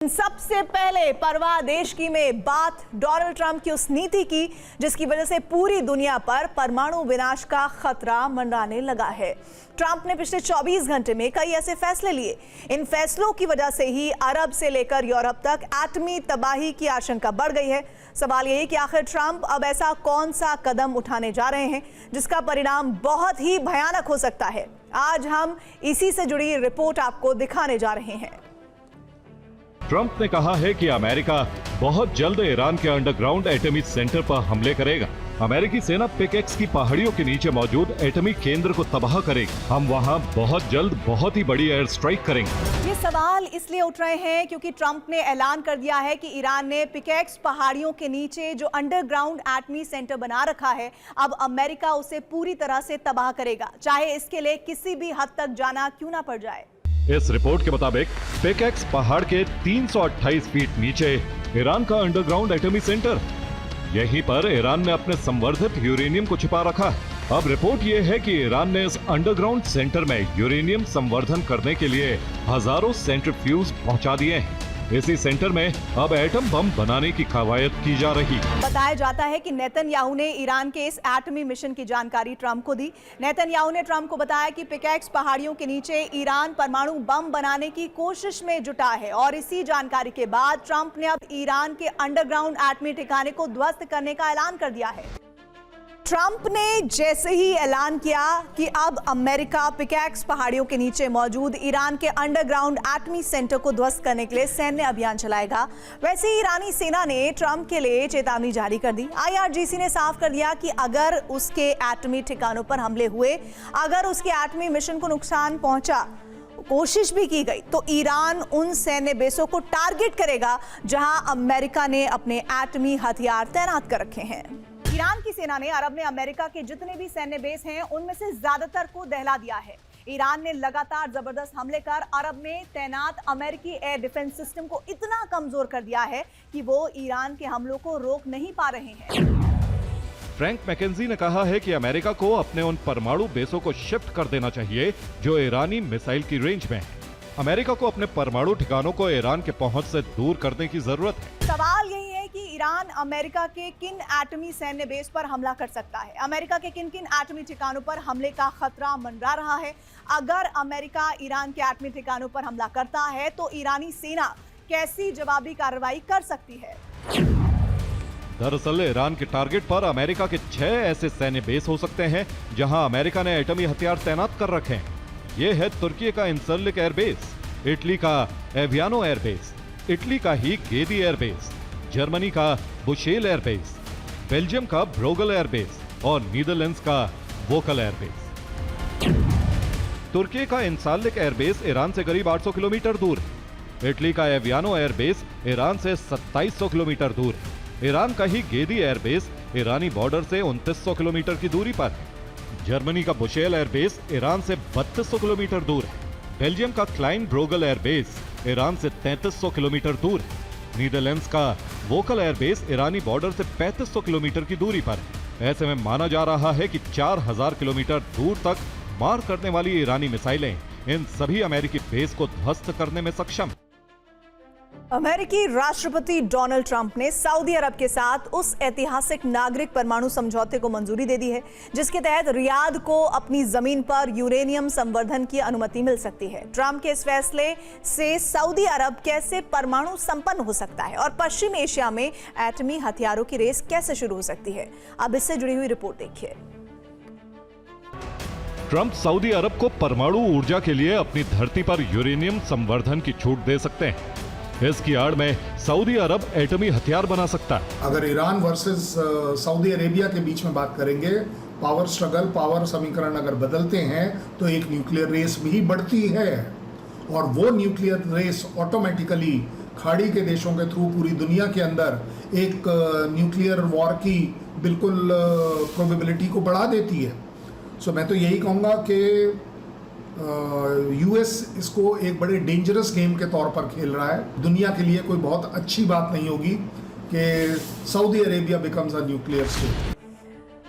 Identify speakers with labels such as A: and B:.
A: सबसे पहले परवाह देश की में बात डोनाल्ड ट्रंप की उस नीति की जिसकी वजह से पूरी दुनिया पर परमाणु विनाश का खतरा मंडराने लगा है। ट्रंप ने पिछले 24 घंटे में कई ऐसे फैसले लिए। इन फैसलों की वजह से ही अरब से लेकर यूरोप तक एटमी तबाही की आशंका बढ़ गई है। सवाल यही कि आखिर ट्रंप अब ऐसा कौन सा कदम उठाने जा रहे हैं जिसका परिणाम बहुत ही भयानक हो सकता है। आज हम इसी से जुड़ी रिपोर्ट आपको दिखाने जा रहे हैं।
B: ट्रंप ने कहा है कि अमेरिका बहुत जल्द ईरान के अंडरग्राउंड एटमी सेंटर पर हमले करेगा। अमेरिकी सेना पिकेक्स की पहाड़ियों के नीचे मौजूद एटमी केंद्र को तबाह करेगी। हम वहां बहुत जल्द बहुत ही बड़ी एयर स्ट्राइक करेंगे।
A: ये सवाल इसलिए उठ रहे हैं क्योंकि ट्रंप ने ऐलान कर दिया है कि ईरान ने पिकेक्स पहाड़ियों के नीचे जो अंडरग्राउंड एटमी सेंटर बना रखा है, अब अमेरिका उसे पूरी तरह से तबाह करेगा, चाहे इसके लिए किसी भी हद तक जाना क्यों ना पड़ जाए।
B: इस रिपोर्ट के मुताबिक पिकेक्स पहाड़ के 328 फीट नीचे ईरान का अंडरग्राउंड एटमी सेंटर, यहीं पर ईरान ने अपने संवर्धित यूरेनियम को छिपा रखा है। अब रिपोर्ट ये है कि ईरान ने इस अंडरग्राउंड सेंटर में यूरेनियम संवर्धन करने के लिए हजारों सेंट्रीफ्यूज पहुंचा दिए हैं। इसी सेंटर में अब एटम बम बनाने की कवायद की जा रही।
A: बताया जाता है कि नेतन्याहू ने ईरान के इस एटमी मिशन की जानकारी ट्रंप को दी। नेतन्याहू ने ट्रंप को बताया कि पिकेक्स पहाड़ियों के नीचे ईरान परमाणु बम बनाने की कोशिश में जुटा है और इसी जानकारी के बाद ट्रंप ने अब ईरान के अंडरग्राउंड एटमी ठिकाने को ध्वस्त करने का ऐलान कर दिया है। ट्रंप ने जैसे ही ऐलान किया कि अब अमेरिका पिकेक्स पहाड़ियों के नीचे मौजूद ईरान के अंडरग्राउंड एटमी सेंटर को ध्वस्त करने के लिए सैन्य अभियान चलाएगा, वैसे ही ईरानी सेना ने ट्रंप के लिए चेतावनी जारी कर दी। IRGC ने साफ कर दिया कि अगर उसके एटमी ठिकानों पर हमले हुए, अगर उसके एटमी मिशन को नुकसान पहुंचा, कोशिश भी की गई, तो ईरान उन सैन्य बेसों को टारगेट करेगा जहां अमेरिका ने अपने एटमी हथियार तैनात कर रखे हैं। ईरान की सेना ने अरब में अमेरिका के जितने भी सैन्य बेस हैं उनमें से ज्यादातर को दहला दिया है। ईरान ने लगातार जबरदस्त हमले कर अरब में तैनात अमेरिकी एयर डिफेंस सिस्टम को इतना कमजोर कर दिया है कि वो ईरान के हमलों को रोक नहीं पा रहे हैं।
B: फ्रैंक मैकेंजी ने कहा है कि अमेरिका को अपने उन परमाणु बेसों को शिफ्ट कर देना चाहिए जो ईरानी मिसाइल की रेंज में है। अमेरिका को अपने परमाणु ठिकानों को ईरान के पहुंच से दूर करने की जरूरत है।
A: सवाल यही है कि ईरान अमेरिका के किन एटमी सैन्य बेस पर हमला कर सकता है, अमेरिका के किन किन एटमी ठिकानों पर हमले का खतरा मंडरा रहा है। अगर अमेरिका ईरान के एटमी ठिकानों पर हमला करता है तो ईरानी सेना कैसी जवाबी कार्रवाई कर सकती है।
B: दरअसल ईरान के टारगेट पर अमेरिका के 6 ऐसे सैन्य बेस हो सकते हैं जहां अमेरिका ने एटमी हथियार तैनात कर रखे हैं। ये है तुर्की का इंसरलिक एयरबेस, इटली का एवियानो एयरबेस, इटली का ही गेदी एयरबेस, जर्मनी का बुशेल एयरबेस, बेल्जियम का ब्रोगल एयरबेस और नीदरलैंड्स का वोकल एयरबेस। तुर्की का इंसरलिक एयरबेस ईरान से करीब 800 किलोमीटर दूर है। इटली का एवियानो एयरबेस ईरान से 2700 किलोमीटर दूर है। ईरान का ही गेदी एयरबेस ईरानी बॉर्डर से 2900 किलोमीटर की दूरी पर है। जर्मनी का बुशेल एयरबेस ईरान से 3200 किलोमीटर दूर है। बेल्जियम का क्लाइन ब्रोगल एयरबेस ईरान से 3300 किलोमीटर दूर है। नीदरलैंड्स का वोकल एयरबेस ईरानी बॉर्डर से 3500 किलोमीटर की दूरी पर है। ऐसे में माना जा रहा है कि 4000 किलोमीटर दूर तक मार करने वाली ईरानी मिसाइलें इन सभी अमेरिकी बेस को ध्वस्त करने में सक्षम।
A: अमेरिकी राष्ट्रपति डोनाल्ड ट्रंप ने सऊदी अरब के साथ उस ऐतिहासिक नागरिक परमाणु समझौते को मंजूरी दे दी है जिसके तहत रियाद को अपनी जमीन पर यूरेनियम संवर्धन की अनुमति मिल सकती है। ट्रंप के इस फैसले से सऊदी अरब कैसे परमाणु संपन्न हो सकता है और पश्चिम एशिया में एटमी हथियारों की रेस कैसे शुरू हो सकती है, अब इससे जुड़ी हुई रिपोर्ट देखिए।
B: ट्रंप सऊदी अरब को परमाणु ऊर्जा के लिए अपनी धरती पर यूरेनियम संवर्धन की छूट दे सकते हैं। इसकी आड़ में सऊदी अरब एटमी हथियार बना सकता है।
C: अगर ईरान वर्सेस सऊदी अरेबिया के बीच में बात करेंगे, पावर स्ट्रगल, पावर समीकरण अगर बदलते हैं तो एक न्यूक्लियर रेस भी बढ़ती है और वो न्यूक्लियर रेस ऑटोमेटिकली खाड़ी के देशों के थ्रू पूरी दुनिया के अंदर एक न्यूक्लियर वॉर की बिल्कुल प्रोबेबिलिटी को बढ़ा देती है। सो मैं तो यही कहूँगा कि US इसको एक बड़े डेंजरस गेम के तौर पर खेल रहा है। दुनिया के लिए कोई बहुत अच्छी बात नहीं होगी कि Saudi Arabia becomes a nuclear state.